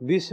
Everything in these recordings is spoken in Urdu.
20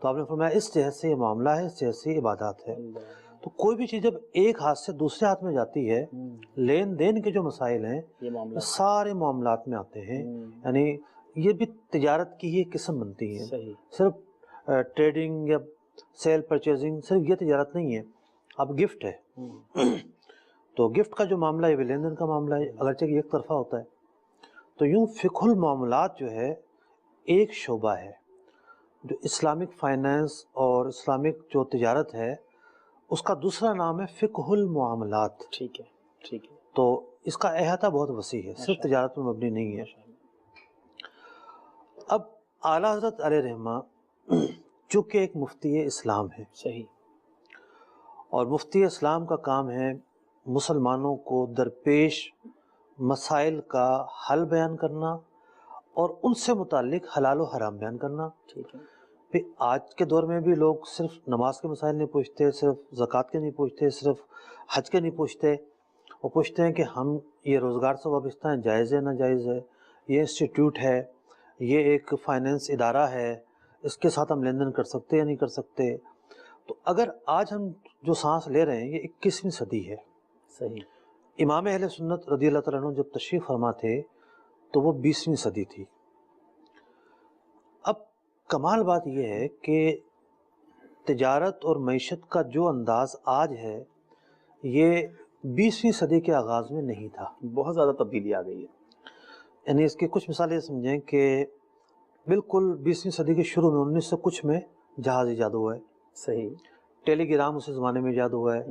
تو آپ نے فرمایا اس جہت سے یہ معاملہ ہے، اس جہت سے یہ عبادات ہے۔ تو کوئی بھی چیز جب ایک ہاتھ سے دوسرے ہاتھ میں جاتی ہے، لین دین کے جو مسائل ہیں یہ سارے معاملات میں آتے ہیں، یعنی یہ بھی تجارت کی ہی قسم بنتی ہے۔ صرف ٹریڈنگ یا سیل پرچیزنگ صرف یہ تجارت نہیں ہے، اب گفٹ ہے تو گفٹ کا جو معاملہ ہے وہ لین دین کا معاملہ ہے، اگرچہ کہ ایک طرفہ ہوتا ہے۔ تو یوں فقہ المعاملات جو ہے ایک شعبہ ہے جو اسلامک فائنانس اور اسلامک جو تجارت ہے اس کا دوسرا نام ہے فقہ المعاملات۔ ٹھیک ہے، ٹھیک ہے۔ تو اس کا احاطہ بہت وسیع ہے، صرف تجارت میں مبنی نہیں ہے۔ اب اعلیٰ حضرت علیہ رحمہ چونکہ ایک مفتی اسلام ہے، صحیح، اور مفتی اسلام کا کام ہے مسلمانوں کو درپیش مسائل کا حل بیان کرنا اور ان سے متعلق حلال و حرام بیان کرنا۔ ٹھیک ہے۔ پھر آج کے دور میں بھی لوگ صرف نماز کے مسائل نہیں پوچھتے، صرف زکوٰۃ کے نہیں پوچھتے، صرف حج کے نہیں پوچھتے، وہ پوچھتے ہیں کہ ہم یہ روزگار سے وابستہ ہیں، جائز ہے ناجائز ہے، یہ انسٹیٹیوٹ ہے، یہ ایک فائنینس ادارہ ہے، اس کے ساتھ ہم لین دین کر سکتے یا نہیں کر سکتے۔ تو اگر آج ہم جو سانس لے رہے ہیں یہ 21ویں صدی ہے۔ صحیح۔ امام اہل سنت رضی اللہ تعالیٰ عنہ جب تشریف فرما تھے تو وہ 20ویں صدی تھی۔ اب کمال بات یہ ہے کہ تجارت اور معیشت کا جو انداز آج ہے یہ 20ویں صدی کے آغاز میں نہیں تھا، بہت زیادہ تبدیلی آ گئی ہے۔ یعنی اس کی کچھ مثالیں سمجھیں کہ بالکل 20ویں صدی کے شروع میں 1900 کچھ میں جہاز ایجاد ہوا ہے۔ صحیح۔ ٹیلی گرام اسی زمانے میں ایجاد ہوا ہے،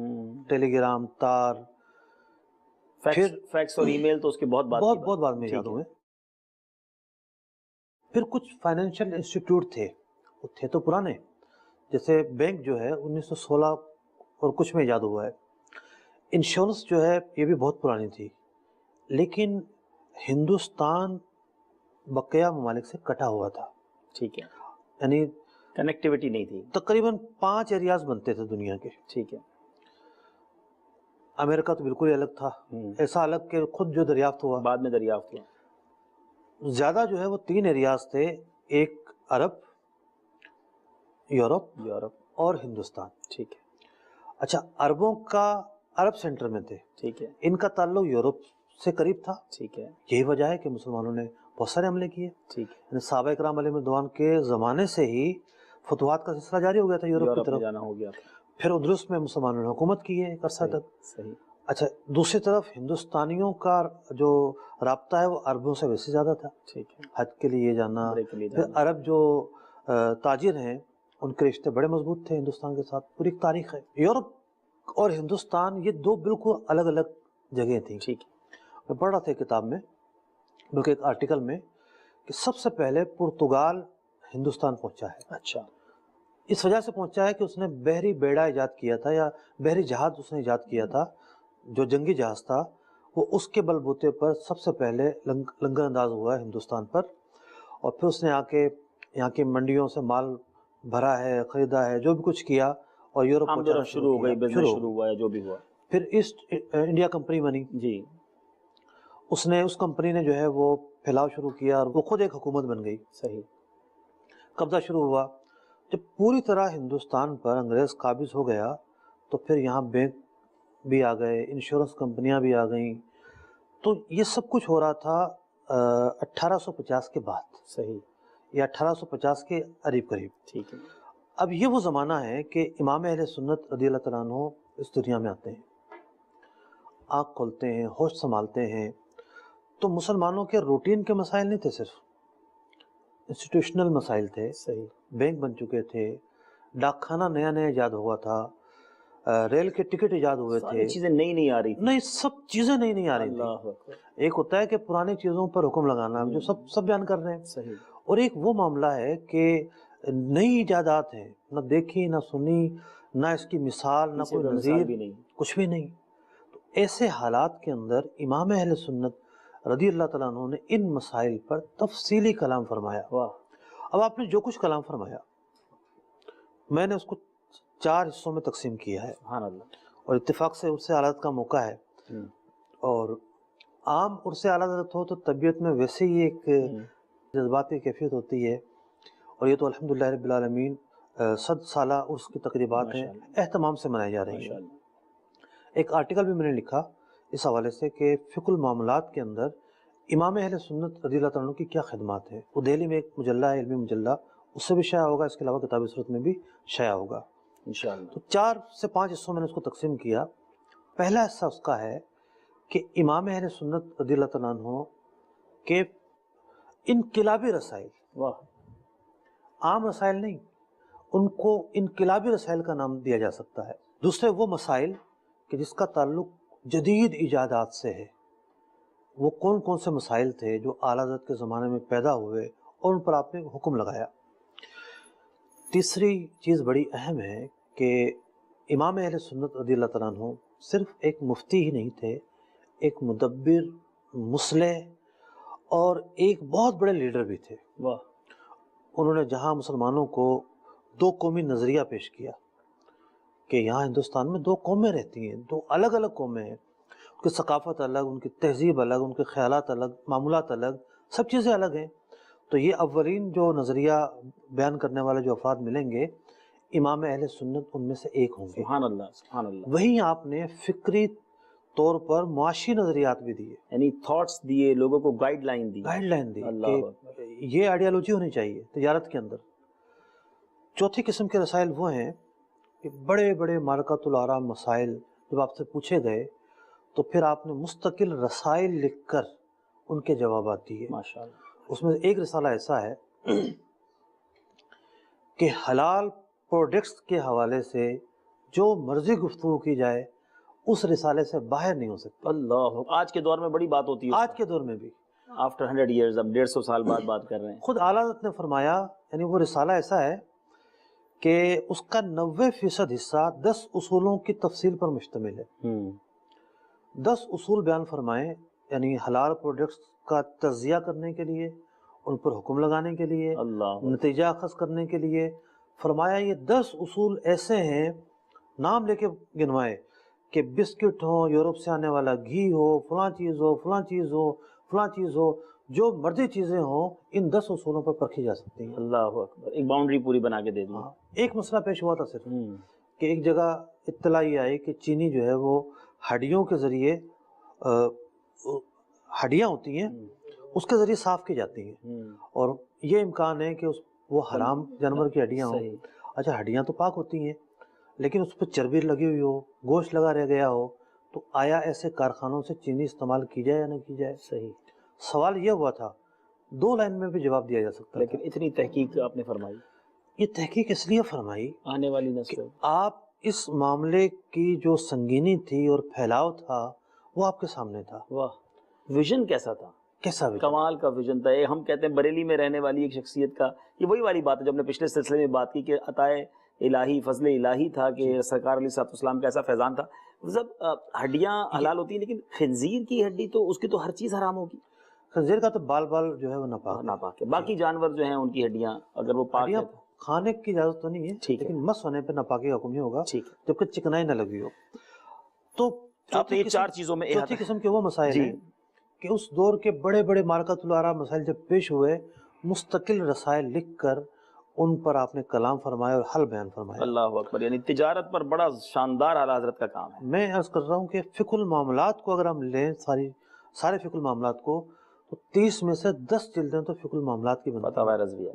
ٹیلی گرام، تار، پھر فیکس اور ای میل تو اس کے بہت بعد میں ایجاد ہوئے۔ پھر کچھ فائنینشیل انسٹیٹیوٹ تھے، وہ تھے تو پرانے، جیسے بینک جو ہے 1916 اور کچھ میں ایجاد ہوا ہے۔ انشورنس جو ہے یہ بھی بہت پرانی تھی، لیکن ہندوستان بقیہ ممالک سے کٹا ہوا تھا۔ ٹھیک ہے، یعنی کنیکٹیوٹی نہیں تھی۔ تقریباً 5 ایریاز بنتے تھے دنیا کے۔ ٹھیک ہے۔ امریکہ تو بالکل ہی الگ تھا، ایسا الگ کہ خود جو دریافت ہوا بعد میں دریافت ہوا۔ زیادہ جو ہے وہ 3 ایریاز تھے، ایک عرب، یورپ اور ہندوستان۔ ٹھیک ہے۔ اچھا، عربوں کا عرب سینٹر میں تھے، ٹھیک ہے، ان کا تعلق یورپ سے قریب تھا۔ ٹھیک ہے، یہی وجہ ہے کہ مسلمانوں نے بہت سارے حملے کیے۔ ٹھیک ہے۔ یعنی صحابہ کرام علیہ رضوان کے زمانے سے ہی فتوحات کا سلسلہ جاری ہو گیا تھا یورپ کی طرف، جانا ہو گیا تھا۔ پھر اندلس میں مسلمانوں نے حکومت کی ہے ایک عرصہ تک۔ صحیح۔ اچھا، دوسری طرف ہندوستانیوں کا جو رابطہ ہے وہ عربوں سے ویسے زیادہ تھا، ٹھیک ہے، حج کے لیے جانا۔ پھر عرب جو تاجر ہیں ان کے رشتے بڑے مضبوط تھے ہندوستان کے ساتھ، پوری تاریخ ہے۔ یورپ اور ہندوستان یہ دو بالکل الگ الگ جگہیں تھیں۔ ٹھیک ہے۔ میں پڑھ رہا تھا کتاب میں، بلکہ ایک آرٹیکل میں، کہ سب سے پہلے پرتگال ہندوستان پہنچا ہے۔ اچھا، اس وجہ سے پہنچا ہے کہ اس نے بحری بیڑا ایجاد کیا تھا، یا بحری جہاز اس نے ایجاد کیا تھا، جو جنگی جہاز تھا، وہ اس کے بل بوتے پر سب سے پہلے لنگر انداز ہوا ہے ہندوستان پر، اور پھر اس نے آ کے یہاں کی منڈیوں سے مال بھرا ہے، خریدا ہے، جو بھی کچھ کیا، اور یورپ پہنچانا شروع ہو گئی، بزنس شروع ہوا ہے، جو بھی ہوا۔ پھر ایسٹ انڈیا کمپنی بنی، جی، اس کمپنی نے جو ہے وہ پھیلاؤ شروع کیا اور وہ خود ایک حکومت بن گئی۔ صحیح۔ قبضہ شروع ہوا، جب پوری طرح ہندوستان پر انگریز قابض ہو گیا تو پھر یہاں بینک بھی آ گئے، انشورنس کمپنیاں بھی آ گئیں، تو یہ سب کچھ ہو رہا تھا 1850 کے بعد، صحیح، یا 1850 کے قریب قریب۔ ٹھیک ہے۔ اب یہ وہ زمانہ ہے کہ امام اہل سنت رضی اللہ تعالیٰ عنہ اس دنیا میں آتے ہیں، آنکھ کھولتے ہیں، ہوش سنبھالتے ہیں، تو مسلمانوں کے روٹین کے مسائل نہیں تھے، صرف انسٹیٹیوشنل مسائل تھے۔ صحیح۔ بینک بن چکے تھے، ڈاک خانہ نیا نیا ایجاد ہوا تھا، ریل کے ٹکٹ ایجاد ہوئے تھے، چیزیں نئی نہیں آ رہی تھی۔ نہیں، سب چیزیں نئی نہیں آ رہی تھیں۔ اللہ اکبر۔ ایک ہوتا ہے کہ پرانی چیزوں پر حکم لگانا، جو سب بیان کر رہے ہیں، صحیح۔ اور ایک وہ معاملہ ہے کہ نئی ایجادات ہیں، نہ دیکھی نہ سنی، نہ اس کی مثال، نہ کوئی نظیر، کچھ بھی نہیں۔ تو ایسے حالات کے اندر امام اہل سنت رضی اللہ تعالیٰ عنہ نے ان مسائل پر تفصیلی کلام فرمایا۔ واہ۔ اب آپ نے جو کچھ کلام فرمایا، میں نے اس کو 4 حصوں میں تقسیم کیا ہے، سبحان اللہ۔ اور اتفاق سے عرص عالت کا موقع ہے، اور عام عرص عالت ہو تو طبیعت میں ویسے ہی ایک جذباتی کیفیت ہوتی ہے، اور یہ تو الحمدللہ رب العالمین 100 سالہ اس کی تقریبات ہیں، اہتمام سے منائی جا رہی ہیں۔ ایک آرٹیکل بھی میں نے لکھا اس حوالے سے کہ فقہ المعاملات کے اندر امام اہل سنت رضی اللہ تعالیٰ عنہ کی کیا خدمات ہیں۔ وہ دہلی میں ایک مجلہ ہے، علمی مجلہ، اس سے بھی شائع ہوگا، اس کے علاوہ کتابی صورت میں بھی شائع ہوگا انشاءاللہ۔ تو 4 سے 5 حصوں میں نے اس کو تقسیم کیا۔ پہلا حصہ اس کا ہے کہ امام اہل سنت رضی اللہ تعالیٰ عنہ کے انقلابی رسائل، عام رسائل نہیں، ان کو انقلابی رسائل کا نام دیا جا سکتا ہے۔ دوسرے وہ مسائل کہ جس کا تعلق جدید ایجادات سے ہے، وہ کون کون سے مسائل تھے جو اعلیٰ حضرت کے زمانے میں پیدا ہوئے اور ان پر آپ نے حکم لگایا۔ تیسری چیز بڑی اہم ہے کہ امام اہل سنت رضی اللہ تعالیٰ عنہ صرف ایک مفتی ہی نہیں تھے، ایک مدبر، مصلح اور ایک بہت بڑے لیڈر بھی تھے۔ انہوں نے جہاں مسلمانوں کو 2 قومی نظریہ پیش کیا کہ یہاں ہندوستان میں 2 قومیں رہتی ہیں، 2 الگ الگ قومیں ہیں، ان کی ثقافت الگ، ان کی تہذیب الگ، ان کے خیالات الگ، معمولات الگ، سب چیزیں الگ ہیں۔ تو یہ اولین جو نظریہ بیان کرنے والے جو افراد ملیں گے، امام اہل سنت ان میں سے ایک ہوں گے۔ سبحان اللہ، سبحان اللہ۔ وہیں آپ نے فکری طور پر معاشی نظریات بھی دیے، یعنی تھاٹس دیے، لوگوں کو گائیڈ لائن دی، گائیڈ لائن دی کہ یہ آئیڈیالوجی ہونی چاہیے تجارت کے اندر۔ چوتھی قسم کے رسائل وہ ہیں کہ بڑے بڑے معرکۃ الآراء مسائل جب آپ سے پوچھے گئے تو پھر آپ نے مستقل رسائل لکھ کر ان کے جوابات دیے۔ ماشاءاللہ۔ اس میں ایک رسالہ ایسا ہے کہ حلال پروڈکٹس کے حوالے سے جو مرضی گفتگو کی جائے اس رسالے سے باہر نہیں ہو سکتی۔ اللہ، آج کے دور میں بڑی بات ہوتی ہے، آج کے دور میں بھی آفٹر 100 ایئرز، اب 150 سال بعد بات کر رہے ہیں۔ خود اعلیٰ حضرت نے فرمایا، یعنی وہ رسالہ ایسا ہے کہ اس کا 90% حصہ 10 اصولوں کی تفصیل پر مشتمل ہے۔ 10 اصول بیان فرمائے، یعنی حلال پروڈکٹس کا تجزیہ کرنے کے لیے، ان پر حکم لگانے کے لیے، نتیجہ اخذ کرنے کے لیے۔ فرمایا یہ 10 اصول ایسے ہیں، نام لے کے گنوائے کہ بسکٹ ہو، یورپ سے آنے والا گھی ہو، فلاں چیز ہو، فلاں چیز ہو، فلاں چیز ہو، جو مرضی چیزیں ہوں ان 10 اصولوں پر پرکھی جا سکتی ہیں۔ اللہ اکبر، ایک باؤنڈری پوری بنا کے دے دی۔ ایک مسئلہ پیش ہوا تھا صرف کہ ایک جگہ اطلاع یہ آئی کہ چینی جو ہے وہ ہڈیوں کے ذریعے، ہڈیاں ہوتی ہیں اس کے ذریعے صاف کی جاتی ہیں، اور یہ امکان ہے کہ وہ حرام جانور کی ہڈیاں ہوں۔ اچھا، ہڈیاں تو پاک ہوتی ہیں لیکن اس پہ چربی لگی ہوئی ہو، گوشت لگا رہ گیا ہو، تو آیا ایسے کارخانوں سے چینی استعمال کی جائے یا نہ کی جائے؟ صحیح سوال یہ ہوا تھا، 2 لائن میں بھی جواب دیا جا سکتا، لیکن اتنی تحقیق آپ نے فرمائی۔ یہ تحقیق اس لیے فرمائی آنے والی کہ نسل، آپ اس معاملے کی جو سنگینی تھی اور پھیلاؤ تھا وہ آپ کے سامنے تھا۔ واہ، ویژن کیسا تھا، کیسا بھی کمال کا ویژن تھا۔ ہم کہتے ہیں بریلی میں رہنے والی ایک شخصیت کا، یہ وہی والی بات ہے جو ہم نے پچھلے سلسلے میں بات کی کہ عطائے الہی، فضل الہی تھا کہ سرکار علیہ الصلوۃ والسلام کا ایسا فیضان تھا۔ مطلب ہڈیاں حلال ہوتی ہیں لیکن خنزیر کی ہڈی تو اس کی تو ہر چیز حرام ہوگی۔ خنزیر کا تو بال جو ہے وہ ناپاک ہے، باقی جانور جو ہیں ان کی ہڈیاں اگر وہ پاک ہے کھانے کی اجازت تو نہیں ہے، لیکن مس ہونے پہ ناپاکی کا حکم نہیں ہوگا جبکہ چکنائی نہ لگی ہو۔ تو آپ نے یہ 4 چیزوں میں چوتھی قسم کے وہ مسائل ہیں کہ اس دور کے بڑے بڑے معرکۃ الآراء مسائل جب پیش ہوئے، مستقل رسائل لکھ کر ان پر آپ نے کلام فرمایا اور حل بیان فرمایا۔ اللہ اکبر، یعنی تجارت پر بڑا شاندار اعلیٰ حضرت کا کام ہے۔ میں عرض کر رہا ہوں کہ فقہ المعاملات کو اگر ہم لیں، سارے فقہ المعاملات کو، تو 30 میں سے 10 جلدیں تو فقہ المعاملات کی بنتی ہیں۔ فتاوی رضویہ،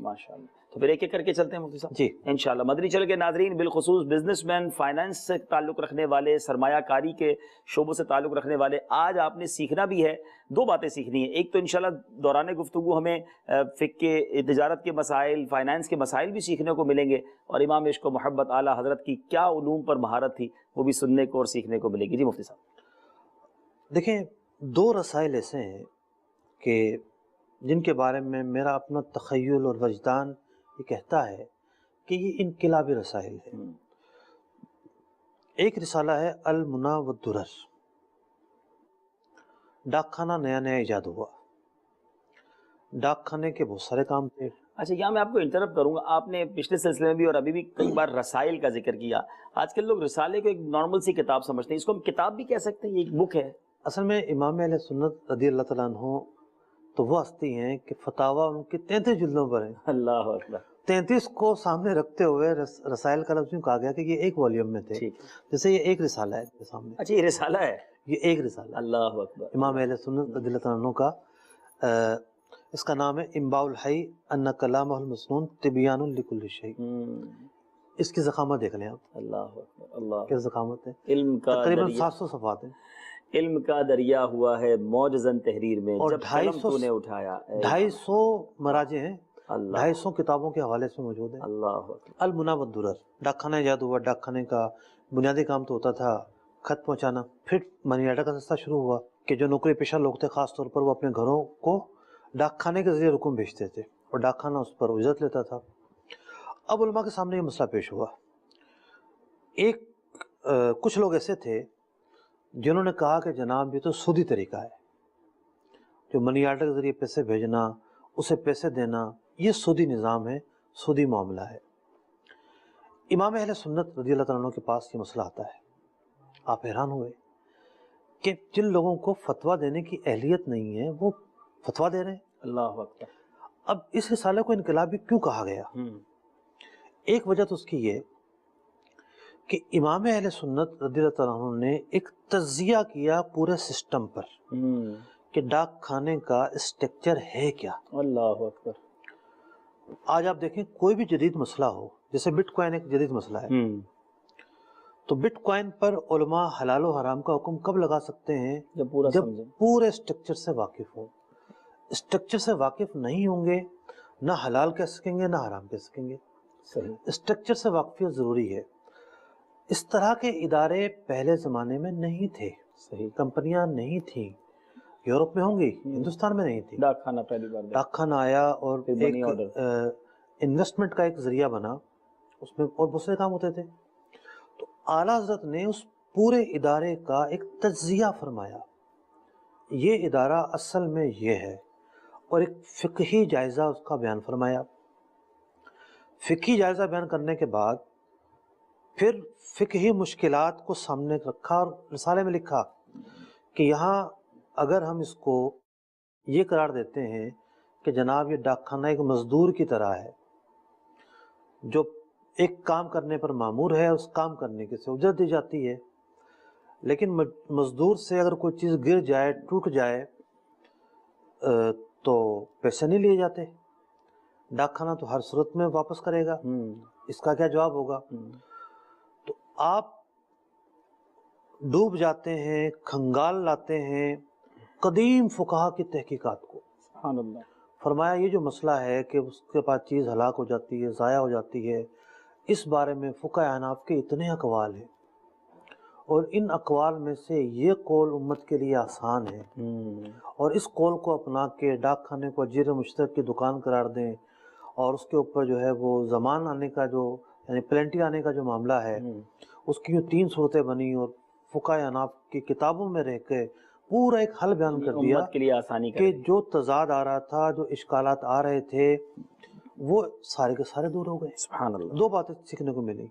ماشاءاللہ۔ تو پھر ایک ایک کر کے چلتے ہیں مفتی صاحب جی انشاءاللہ۔ مدنی چینل کے ناظرین، بالخصوص بزنس مین، فائنانس سے تعلق رکھنے والے، سرمایہ کاری کے شعبوں سے تعلق رکھنے والے، آج آپ نے سیکھنا بھی ہے، 2 باتیں سیکھنی ہیں۔ ایک تو انشاءاللہ دوران گفتگو ہمیں فقہ کے، تجارت کے مسائل، فائنانس کے مسائل بھی سیکھنے کو ملیں گے، اور امام عشق و محبت اعلیٰ حضرت کی کیا علوم پر مہارت تھی وہ بھی سننے کو اور سیکھنے کو ملے گی۔ جی مفتی صاحب، دیکھیں، 2 رسائل ایسے ہیں کہ جن کے بارے میں میرا اپنا تخیل اور وجدان یہ کہتا ہے کہ یہ انقلابی رسائل ہیں۔ ایک رسالہ ہے المنی والدرر، ڈاک خانہ نیا نیا ایجاد ہوا، ڈاک خانے کے بہت سارے کام تھے۔ اچھا، یہاں میں آپ کو انٹرپٹ کروں گا، آپ نے پچھلے سلسلے میں بھی اور ابھی بھی کئی بار رسائل کا ذکر کیا۔ آج کل لوگ رسالے کو ایک نارمل سی کتاب سمجھتے ہیں، اس کو ہم کتاب بھی کہہ سکتے ہیں، یہ ایک بک ہے؟ اصل میں امام اہل سنت رضی اللہ تعالیٰ عنہ تو وہ ہستی ہیں کہ فتاوا ان کی 33 جلدوں پر ہیں. اللہ اکبر. 33 کو سامنے رکھتے ہوئے رسائل کا لفظ یوں کہا گیا کہ یہ ایک والیوم میں تھے. جیسے یہ ایک رسالہ ہے سامنے. اچھا یہ رسالہ ہے, یہ ایک رسالہ. اللہ اکبر. امام اہل سنت رضی اللہ تعالیٰ عنہ کا اس کا نام ہے انباء الحی ان کلامہ المسنون تبیان لکل شیء. اس کی ضخامت دیکھ لیں آپ. اللہ اکبر. اللہ کیا ضخامت ہے. علم کا تقریباً 700 صفحات ہیں. علم کا دریا ہوا ہے موجزن تحریر میں, اور جب قلم تو نے اٹھایا. 250 مراجع ہیں, اللہ 250 کتابوں کے حوالے سے موجود ہیں. اللہ اکبر. المنی والدرر. ڈاک خانہ ایجاد ہوا. ڈاک خانے کا بنیادی کام تو ہوتا تھا خط پہنچانا. پھر منی آرڈر کا سلسلہ شروع ہوا کہ جو نوکری پیشہ لوگ تھے خاص طور پر وہ اپنے گھروں کو ڈاک خانے کے ذریعے رقوم بھیجتے تھے اور ڈاک خانہ اس پر اجرت لیتا تھا. اب علماء کے سامنے یہ مسئلہ پیش ہوا. کچھ لوگ ایسے تھے جنہوں نے کہا کہ جناب یہ تو سودی طریقہ ہے, جو منی آرڈر کے ذریعے پیسے بھیجنا, اسے پیسے دینا, یہ سودی نظام ہے, سودی معاملہ ہے. امام اہل سنت رضی اللہ تعالیٰ عنہ کے پاس یہ مسئلہ آتا ہے. آپ حیران ہوئے کہ جن لوگوں کو فتویٰ دینے کی اہلیت نہیں ہے وہ فتویٰ دے رہے ہیں. اللہ اکبر. اب اس رسالے کو انقلابی کیوں کہا گیا؟ ایک وجہ تو اس کی یہ کہ امام اہل سنت رضی اللہ تعالیٰ عنہ نے ایک تجزیہ کیا پورے سسٹم پر کہ ڈاک خانے کا اسٹرکچر ہے کیا. اللہ اکبر. آج آپ دیکھیں کوئی بھی جدید مسئلہ ہو, جیسے بٹ کوائن ایک جدید مسئلہ ہے, تو بٹ کوائن پر علماء حلال و حرام کا حکم کب لگا سکتے ہیں؟ جب پورے اسٹرکچر سے واقف ہو. اسٹرکچر سے واقف نہیں ہوں گے نہ حلال کہہ سکیں گے نہ حرام کہہ سکیں گے. صحیح. اسٹرکچر سے واقفیت ضروری ہے. اس طرح کے ادارے پہلے زمانے میں نہیں تھے. صحیح. کمپنیاں نہیں تھیں. یورپ میں ہوں گی, ہندوستان میں نہیں تھی. ڈاک خانہ پہلی بار ڈاک خانہ آیا اور ایک انویسٹمنٹ کا ایک ذریعہ بنا, اس میں اور بہت سے کام ہوتے تھے. تو اعلیٰ حضرت نے اس پورے ادارے کا ایک تجزیہ فرمایا. یہ ادارہ اصل میں یہ ہے, اور ایک فقہی جائزہ اس کا بیان فرمایا. فقہی جائزہ بیان کرنے کے بعد پھر فقہی مشکلات کو سامنے رکھا اور رسالے میں لکھا کہ یہاں اگر ہم اس کو یہ قرار دیتے ہیں کہ جناب یہ ڈاک خانہ ایک مزدور کی طرح ہے جو ایک کام کرنے پر مامور ہے, اس کام کرنے کے سے اجرت دی جاتی ہے, لیکن مزدور سے اگر کوئی چیز گر جائے, ٹوٹ جائے تو پیسے نہیں لیے جاتے. ڈاک خانہ تو ہر صورت میں واپس کرے گا. اس کا کیا جواب ہوگا؟ تو آپ ڈوب جاتے ہیں, کھنگال لاتے ہیں قدیم فقہا کی تحقیقات کو. سبحان اللہ. فرمایا یہ جو مسئلہ ہے کہ اس کے پاس چیز ہلاک ہو جاتی ہے, ضائع ہو جاتی ہے, اس بارے میں فقہ احناف کے اتنے اقوال ہیں, اور ان اقوال میں سے یہ قول امت کے لیے آسان ہے, اور اس قول کو اپنا کے ڈاک خانے کو اجیر مشترک کی دکان قرار دیں, اور اس کے اوپر جو ہے وہ زمان آنے کا جو یعنی پلینٹی آنے کا جو معاملہ ہے اس کی 3 صورتیں بنی, اور فقہ احناف کی کتابوں میں رہ کے پورا ایک حل بیان کر دیا امت کے لیے آسانی کہ جو تضاد آ رہا تھا, جو اشکالات آ رہے تھے, وہ سارے کے سارے دور ہو گئے. سبحان اللہ. 2 باتیں سیکھنے کو ملی.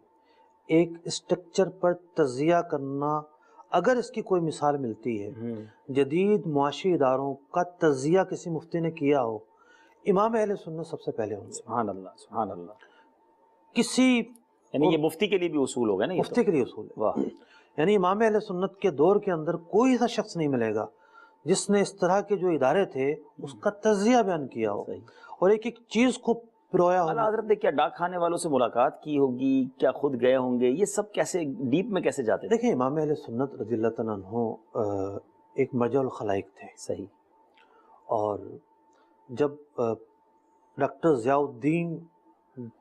ایک اسٹرکچر پر تجزیہ کرنا, اگر اس کی کوئی مثال ملتی ہے جدید معاشی اداروں کا تجزیہ کسی مفتی نے کیا ہو, امام اہل سنت سب سے پہلے ہوں گے. سبحان اللہ. سبحان اللہ. کسی یعنی یہ مفتی کے لیے بھی اصول ہوگا نا, مفتی کے لیے اصول ہے. واہ. یعنی امام اہل سنت کے دور کے اندر کوئی ایسا شخص نہیں ملے گا جس نے اس طرح کے جو ادارے تھے اس کا تجزیہ بیان کیا ہو اور ایک ایک چیز کو پرویا ہو. اعلیٰ حضرت نے کیا ڈاک خانے والوں سے ملاقات کی ہوگی, کیا خود گئے ہوں گے, یہ سب کیسے ڈیپ میں کیسے جاتے تھے؟ دیکھیں امام اہل سنت رضی اللہ تعالیٰ عنہ ایک مرجع الخلائق تھے. صحیح. اور جب ڈاکٹر ضیاء الدین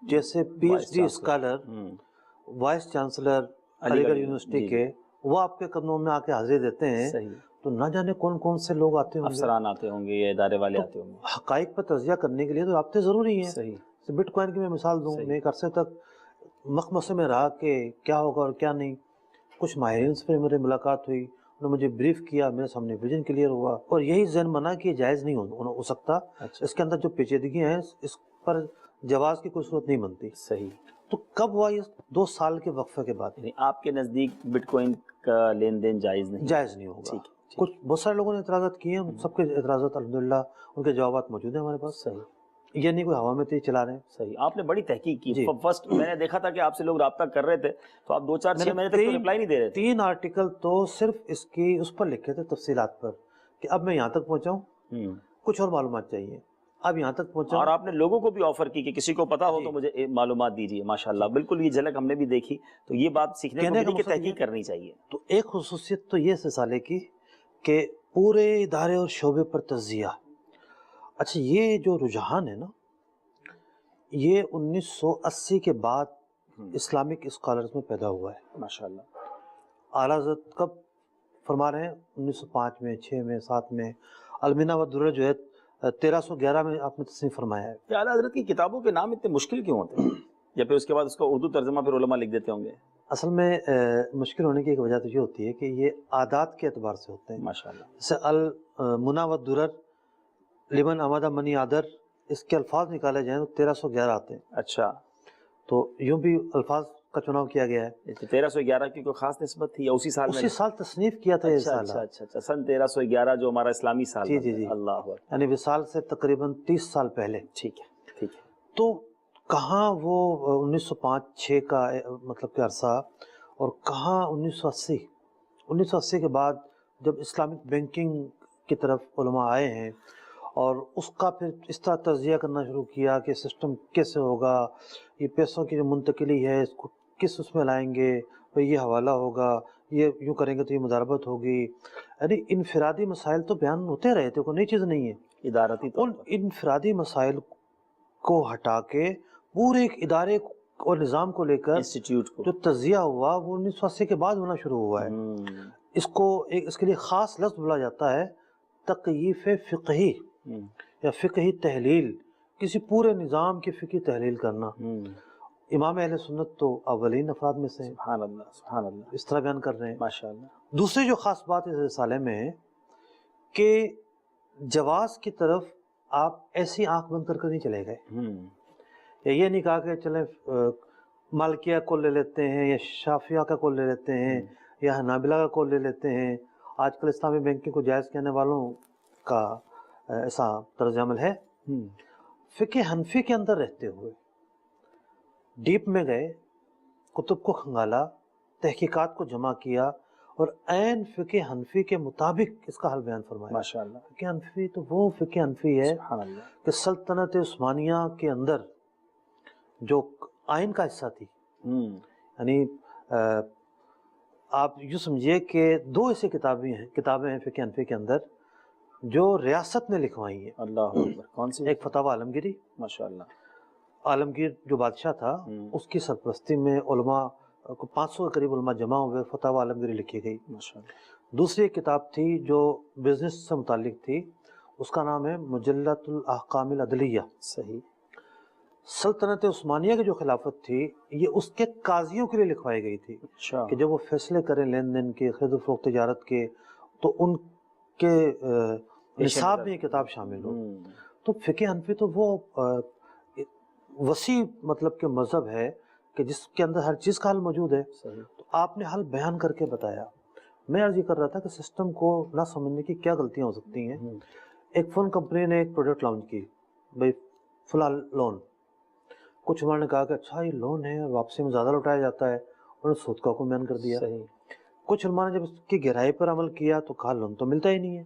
جیسے P H D scholar, vice chancellor Aligarh university کے, وہ آپ کے قدموں میں آ کے حاضری دیتے ہیں, تو نہ جانے کون کون سے لوگ آتے ہوں گے, افسران آتے ہوں گے یا ادارے والے آتے ہوں گے. حقائق پر تجزیہ کرنے کے لیے تو رابطے ضروری ہیں. صحیح. بٹ کوائن کی میں مثال دوں, میں ایک عرصے تک مخمصے میں رہا کہ کیا ہوگا اور کیا نہیں. کچھ ماہرین سے میری ملاقات ہوئی, انہوں نے مجھے بریف کیا, میرے سامنے ویژن کلیئر ہوا, اور یہی ذہن بنا کہ یہ جائز نہیں ہو سکتا. اس کے اندر جو پیچیدگیاں ہیں اس پر جواز کی کوئی صورت نہیں بنتی. صحیح. تو کب ہوا یہ 2 سال کے وقفے کے بعد. آپ کے نزدیک بٹ کوائن کا لین دین جائز نہیں؟ جائز نہیں ہوگا. کچھ بہت سارے لوگوں نے اعتراضات کیے ہیں، سب کے اعتراضات الحمدللہ ان کے جوابات موجود ہیں ہمارے پاس. صحیح. یہ نہیں کوئی ہوا میں تیز چلا رہے ہیں. صحیح. آپ نے بڑی تحقیق کی. جی. فرسٹ میں نے دیکھا تھا کہ آپ سے لوگ رابطہ کر رہے تھے تو آپ 2-4-6 مہینے تک تو رپلائی نہیں دے رہے تھے. 3 آرٹیکل تو صرف اس کی اس پر لکھے تھے تفصیلات پر کہ اب میں یہاں تک پہنچا ہوں، کچھ اور معلومات چاہیے، اب یہاں تک پہنچا. اور آپ نے لوگوں کو بھی آفر کی کہ کسی کو پتا ہو تو مجھے معلومات دیجیے. ماشاءاللہ بالکل یہ جھلک ہم نے بھی دیکھی. تو یہ بات سیکھنے کو ملی کہ تحقیق کرنی چاہیے. تو ایک خصوصیت تو یہ رسالے کی کہ پورے ادارے اور شعبے پر تجزیہ. اچھا یہ جو رجحان ہے نا، یہ 1980 کے بعد اسلامک اسکالرز میں پیدا ہوا ہے. ماشاءاللہ. اعلیٰ حضرت کب فرما رہے ہیں؟ 1905 میں، 6 میں، 7 میں. المنہ و درر جو ہے 1311 میں آپ نے تصنیف فرمایا ہے. کہ اعلیٰ حضرت کی کتابوں کے نام اتنے مشکل کیوں ہوتے ہیں؟ یا پھر اس کے بعد اس کا اردو ترجمہ پھر علماء لکھ دیتے ہوں گے؟ اصل میں مشکل ہونے کی ایک وجہ تو یہ ہوتی ہے کہ یہ عادات کے اعتبار سے ہوتے ہیں. ماشاءاللہ. جیسے المنہ و درر لمن امدہ منی عادر، اس کے الفاظ نکالے جائیں تو 1311 آتے ہیں. اچھا. تو یوں بھی الفاظ کا چناؤ کیا گیا ہے. 1311 کی کوئی خاص نسبت تھی یا اسی سال میں؟ اسی سال تصنیف کیا تھا یہ اچھا رسالہ. اچھا اچھا. سن 1311 جو ہمارا اسلامی سال جی ہے. جی جی. اللہ اکبر. یعنی وصال سے تقریباً 30 سال پہلے. ٹھیک ہے ٹھیک ہے. تو کہاں وہ 1905-6 کا مطلب کہ عرصہ، اور کہاں 1980 کے بعد جب اسلامک بینکنگ کی طرف علماء آئے ہیں اور اس کا پھر اس طرح تجزیہ کرنا شروع کیا کہ سسٹم کیسے ہوگا، یہ پیسوں کی جو منتقلی ہے اس کو کس اس میں لائیں گے، بھئی یہ حوالہ ہوگا، یہ یوں کریں گے تو یہ مضاربت ہوگی. یعنی انفرادی مسائل تو بیان ہوتے رہے تھے، کوئی نئی چیز نہیں ہے. ادارتی ان انفرادی مسائل کو ہٹا کے پورے ایک ادارے اور نظام کو لے کر انسٹیٹیوٹ کو جو تجزیہ ہوا وہ 1980 کے بعد ہونا شروع ہوا ہے. اس کے لیے خاص لفظ بولا جاتا ہے تقییف فقہی یا فقہی تحلیل، کسی پورے نظام کی فقہی تحلیل کرنا. امام اہل سنت تو اولین افراد میں سے ہیں. سبحان اللہ سبحان اللہ. اس طرح بیان کر رہے ہیں. ماشاءاللہ. دوسری جو خاص بات اس رسالے میں ہے کہ جواز کی طرف آپ ایسی آنکھ بند کر نہیں چلے گئے، یا یہ نہیں کہا کہ چلیں مالکیہ کو لے لیتے ہیں یا شافعیہ کا کو لے لیتے ہیں یا حنابلہ کا کو لے لیتے ہیں. آج کل اسلامی بینکنگ کو جائز کہنے والوں کا ایسا طرز عمل ہے. فقہ حنفی کے اندر رہتے ہوئے ڈیپ میں گئے، کتب کو کھنگالا، تحقیقات کو جمع کیا اور عین فقہ حنفی کے مطابق اس کا حل بیان فرمایا. ماشاءاللہ. فقہ حنفی تو وہ فقہ حنفی ہے سبحان اللہ. کہ سلطنت عثمانیہ کے اندر جو آئین کا حصہ تھی، یعنی آپ یوں سمجھیے کہ 2 ایسی کتابیں ہیں فقہ حنفی کے اندر جو ریاست نے لکھوائی ہیں. اللہ اکبر. کون سی؟ ایک فتاوی عالمگیری. ماشاءاللہ. عالمگیر جو بادشاہ تھا اس کی سرپرستی میں علماء کو 500 کے قریب علماء جمع ہوئے، فتاوی عالمگیری لکھی گئی. ماشاءاللہ. دوسری ایک کتاب تھی جو بزنس سے متعلق تھی، اس کا نام ہے مجلۃ الاحکام العدلیہ. صحیح. سلطنت عثمانیہ کی جو خلافت تھی یہ اس کے قاضیوں کے لیے لکھوائی گئی تھی اچھا. کہ جب وہ فیصلے کریں لین دین کے، خرید و فروخت تجارت کے، تو ان کے نصاب میں یہ کتاب شامل ہو. تو فقہ حنفی تو وہ وسیع مطلب کہ مذہب ہے کہ جس کے اندر ہر چیز کا حل موجود ہے. تو آپ نے حل بیان کر کے بتایا. میں عرض یہ کر رہا تھا کہ سسٹم کو نہ سمجھنے کی کیا غلطیاں ہو سکتی ہیں. ایک فون کمپنی نے ایک پروڈکٹ لانچ کی، بھائی فلاں لون. کچھ انہوں نے کہا کہ اچھا یہ لون ہے اور واپسی میں زیادہ لوٹایا جاتا ہے، انہوں نے سود کا حکم بیان کر دیا. کچھ علماء نے جب اس کی گہرائی پر عمل کیا تو کہا لون تو ملتا ہی نہیں ہے،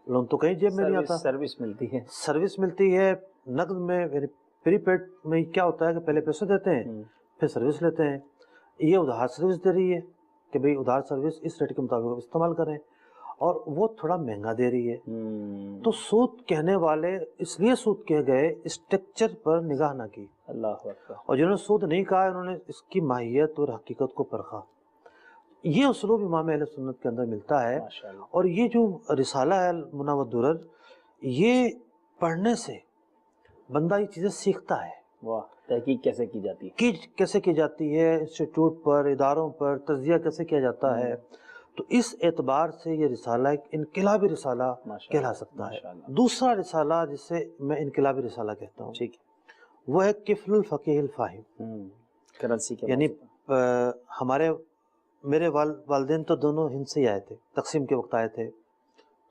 لون تو کہیں جیب میں نہیں آتا. سروس ملتی ہے. سروس ملتی ہے نقد میں، یعنی پری پیڈ میں کیا ہوتا ہے کہ پہلے پیسے دیتے ہیں پھر سروس لیتے ہیں. یہ ادھار سروس دے رہی ہے کہ بھئی ادھار سروس اس ریٹ کے مطابق استعمال کریں، اور وہ تھوڑا مہنگا دے رہی ہے. تو سود کہنے والے اس لیے سود کہہ گئے اسٹرکچر پر نگاہ نہ کی. اللہ اکبر. اور جنہوں نے سود نہیں کہا انہوں نے اس کی ماہیت اور حقیقت کو پرکھا. یہ اسلوب امام اہل سنت کے اندر ملتا ہے. اور یہ جو رسالہ ہے المنہ والدرر، یہ پڑھنے سے بندہ یہ چیزیں سیکھتا ہے. واہ. تحقیق کیسے کی جاتی ہے، کیسے کی جاتی ہے، انسٹیٹیوٹ پر، اداروں پر تجزیہ کیسے کیا جاتا ہے. تو اس اعتبار سے یہ رسالہ ایک انقلابی رسالہ کہلا سکتا ہے. دوسرا رسالہ جسے میں انقلابی رسالہ کہتا ہوں، ٹھیک ہے، وہ ہے کفل الفقیہ الفاہم. کرنسی کے یعنی ہمارے میرے والدین تو دونوں ہند سے ہی آئے تھے، تقسیم کے وقت آئے تھے،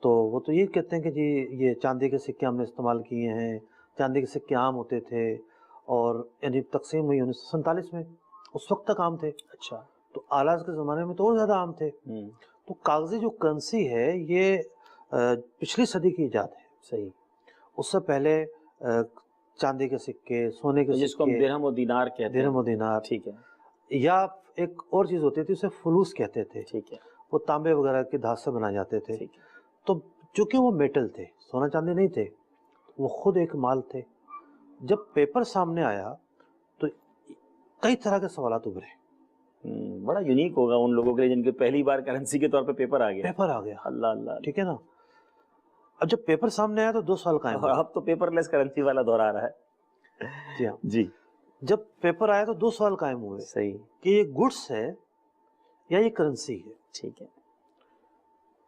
تو وہ تو یہ کہتے ہیں کہ جی یہ چاندی کے سکے ہم نے استعمال کیے ہیں، چاندی کے سکے عام ہوتے تھے، اور یعنی تقسیم ہوئی 1947 میں، اس وقت تک عام تھے۔ اچھا، تو آلاز کے زمانے میں تو اور زیادہ عام تھے۔ تو کاغذی جو کرنسی ہے یہ پچھلی صدی کی ایجاد ہے۔ صحیح۔ اس سے پہلے چاندی کے سکے، سونے کے جس کو ہم سکے، درہم و دینار کہتے ہیں۔ درہم و دینار، ٹھیک ہے، یا ایک اور چیز ہوتی تھی اسے فلوس کہتے تھے، ٹھیک ہے، وہ تانبے وغیرہ کے دھات سے بنائے جاتے تھے۔ ٹھیک ہے۔ تو چونکہ وہ میٹل تھے، سونا چاندی نہیں تھے، وہ خود ایک مال تھے۔ جب پیپر سامنے آیا تو کئی طرح کے سوالات ابھرے۔ بڑا یونیک ہوگا ان لوگوں کے لیے جن کے پہلی بار کرنسی کے طور پہ پیپر آ گیا۔ پیپر آ گیا، اللہ اللہ۔ ٹھیک ہے نا۔ اب جب پیپر سامنے آیا تو 2 سوال قائم اور ہوئے۔ اب تو پیپر لیس کرنسی والا دور آ رہا ہے۔ جی ہاں، جی، جب پیپر آیا تو 2 سوال قائم ہوئے صحیح، کہ یہ گڈس ہے یا یہ کرنسی ہے۔ ٹھیک ہے۔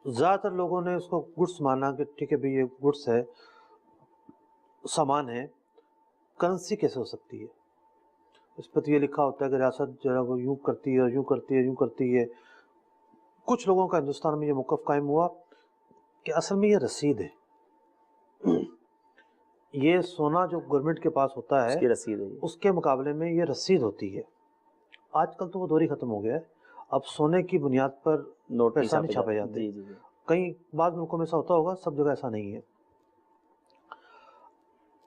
زیادہ تر لوگوں نے اس کو گڈس مانا کہ ٹھیک ہے بھئی یہ گڈس ہے، سامان ہے، کرنسی کیسے ہو سکتی ہے؟ اس پہ تو یہ لکھا ہوتا ہے کہ ریاست جو ہے وہ یوں کرتی ہے، یوں کرتی ہے، یوں کرتی ہے۔ کچھ لوگوں کا ہندوستان میں یہ موقف قائم ہوا کہ اصل میں یہ رسید ہے، یہ سونا جو گورنمنٹ کے پاس ہوتا ہے اس کی رسید ہے یہ۔ اس کے مقابلے میں یہ رسید ہوتی ہے۔ آج کل تو وہ دور ہی ختم ہو گیا ہے، اب سونے کی بنیاد پر نوٹ پیسہ نہیں چھاپے جاتے۔ جی جی جی۔ کئی بعض ملکوں میں ایسا ہوتا ہوگا، سب جگہ ایسا نہیں ہے۔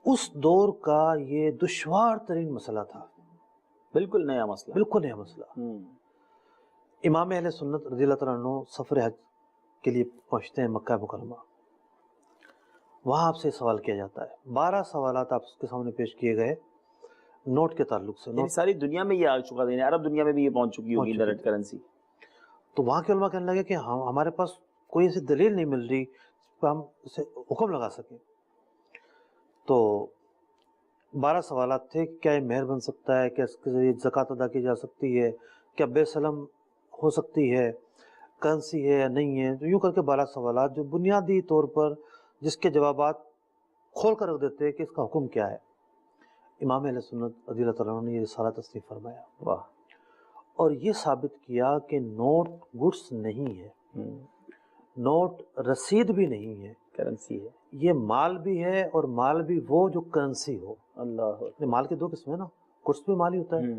اس دور کا یہ دشوار ترین مسئلہ تھا، بالکل نیا مسئلہ، بالکل نیا مسئلہ۔ امام اہل سنت رضی اللہ تعالیٰ عنہ سفر حج کے لیے پہنچتے ہیں مکہ مکرمہ، وہاں آپ سے سوال کیا جاتا ہے۔ 12 سوالات آپ کے سامنے پیش کیے گئے نوٹ کے تعلق سے۔ یعنی ساری دنیا میں یہ آ چکا تھا، عرب دنیا میں بھی یہ پہنچ چکی ہوگی انٹرنیٹ کرنسی۔ تو وہاں کے علماء کہنے لگے کہ ہمارے پاس کوئی ایسی دلیل نہیں مل رہی جس پہ ہم اسے حکم لگا سکیں۔ تو 12 سوالات تھے کہ کیا یہ مہر بن سکتا ہے، کیا اس کے ذریعے زکوٰۃ ادا کی جا سکتی ہے، کیا بے سلم ہو سکتی ہے، کرنسی ہے یا نہیں ہے۔ تو یوں کر کے 12 سوالات جو بنیادی طور پر جس کے جوابات کھول کر رکھ دیتے کہ اس کا حکم کیا ہے۔ امام اہل سنت رضی اللہ تعالیٰ عنہ نے یہ سارا تصنیف فرمایا، واہ، اور یہ ثابت کیا کہ نوٹ گڈس نہیں ہے، نوٹ رسید بھی نہیں ہے، کرنسی ہے، یہ مال بھی ہے، اور مال بھی وہ جو کرنسی ہو۔ اللہ۔ مال کے 2 قسم ہیں نا، گڈس بھی مال ہی ہوتا ہے،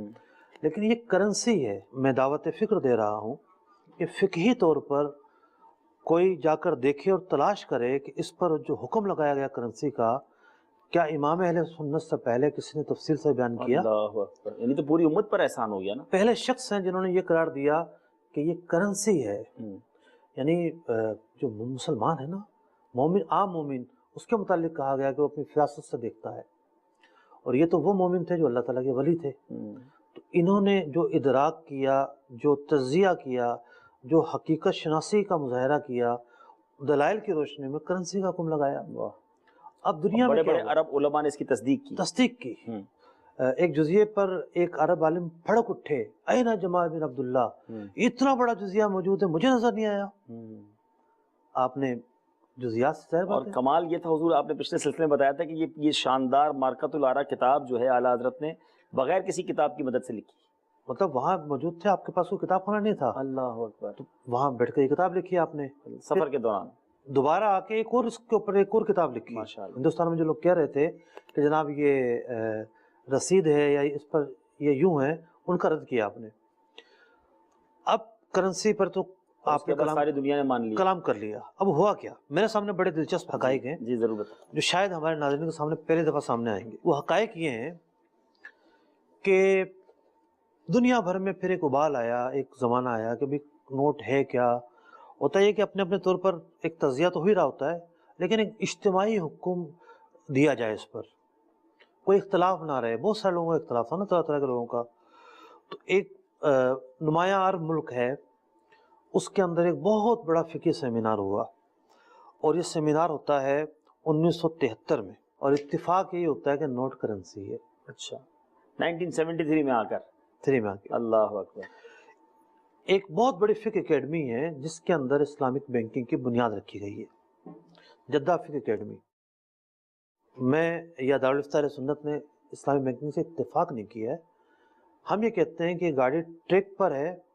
لیکن یہ کرنسی ہے۔ میں دعوت فکر دے رہا ہوں کہ فقہی طور پر کوئی جا کر دیکھے اور تلاش کرے کہ اس پر جو حکم لگایا گیا کرنسی کا، کیا امام اہل سنت سے پہلے کسی نے تفصیل سے بیان کیا؟ اللہ اکبر، یعنی تو پوری امت پر احسان ہو گیا نا۔ پہلے شخص ہیں جنہوں نے یہ قرار دیا کہ یہ کرنسی ہے۔ یعنی جو مسلمان ہے نا، مومن، عام مومن، اس کے متعلق کہا گیا کہ وہ اپنی فراست سے دیکھتا ہے، اور یہ تو وہ مومن تھے جو اللہ تعالیٰ کے ولی تھے۔ تو انہوں نے جو ادراک کیا، جو تجزیہ کیا، جو حقیقت شناسی کا مظاہرہ کیا، دلائل کی روشنی میں کرنسی کا حکم لگایا۔ اب دنیا میں بڑے کیا بڑے ہوا؟ عرب علماء نے اس کی تصدیق کی۔ ایک جزیے پر ایک عرب عالم بھڑک اٹھے، این جمال بن عبداللہ، اتنا بڑا جزیہ موجود ہے، مجھے نظر نہیں آیا۔ آپ نے جزیات سے ظاہر اور بات ہے۔ کمال یہ تھا حضور، آپ نے پچھلے سلسلے میں بتایا تھا کہ یہ شاندار مارکۃ الآراء کتاب جو ہے اعلیٰ حضرت نے بغیر کسی کتاب کی مدد سے لکھی۔ مطلب وہاں موجود تھے، آپ کے پاس کوئی کتاب خانہ نہیں تھا، اللہ اکبر، تو وہاں بیٹھ کے یہ کتاب لکھی آپ نے۔ سفر کے دوران دوبارہ آ کے ایک اور اس کے اوپر ایک اور کتاب لکھی۔ ماشاءاللہ۔ ہندوستان میں جو لوگ کہہ رہے تھے کہ جناب یہ رسید ہے یا اس پر یہ یوں ہے، ان کا رد کیا آپ نے۔ اب کرنسی پر تو آپ نے ساری دنیا نے مان لیا، کلام کر لیا۔ اب ہوا کیا؟ میرے سامنے بڑے دلچسپ حقائق ہیں جی ضرور بتائیں، جو شاید ہمارے ناظرین کے سامنے پہلی دفعہ سامنے آئیں گے۔ وہ حقائق یہ ہیں کہ دنیا بھر میں پھر ایک ابال آیا، ایک زمانہ آیا کہ بھی نوٹ ہے کیا؟ ہوتا ہے کہ اپنے اپنے طور پر ایک تجزیہ تو ہی رہا ہوتا ہے، لیکن ایک اجتماعی حکم دیا جائے اس پر، کوئی اختلاف نہ رہے۔ بہت سارے لوگوں کا اختلاف تھا نا، طرح طرح کے لوگوں کا۔ تو ایک نمایاں عرب ملک ہے، اس کے اندر ایک بہت بڑا فقہی سیمینار ہوا، اور یہ سیمینار ہوتا ہے 1973 میں، اور اتفاق یہ ہوتا ہے کہ نوٹ کرنسی ہے۔ اچھا، 1973 میں آ کر، 3 میں آ کے اللہ اکبر۔ ایک بہت بڑی فقہ اکیڈمی ہے جس کے اندر اسلامک بینکنگ کی بنیاد رکھی گئی ہے، جدہ فقہ اکیڈمی۔ میں یا دارالفتہ سنت نے اسلامی بینکنگ سے اتفاق نہیں کیا ہے، ہم یہ کہتے ہیں کہ گاڑی ٹریک پر ہے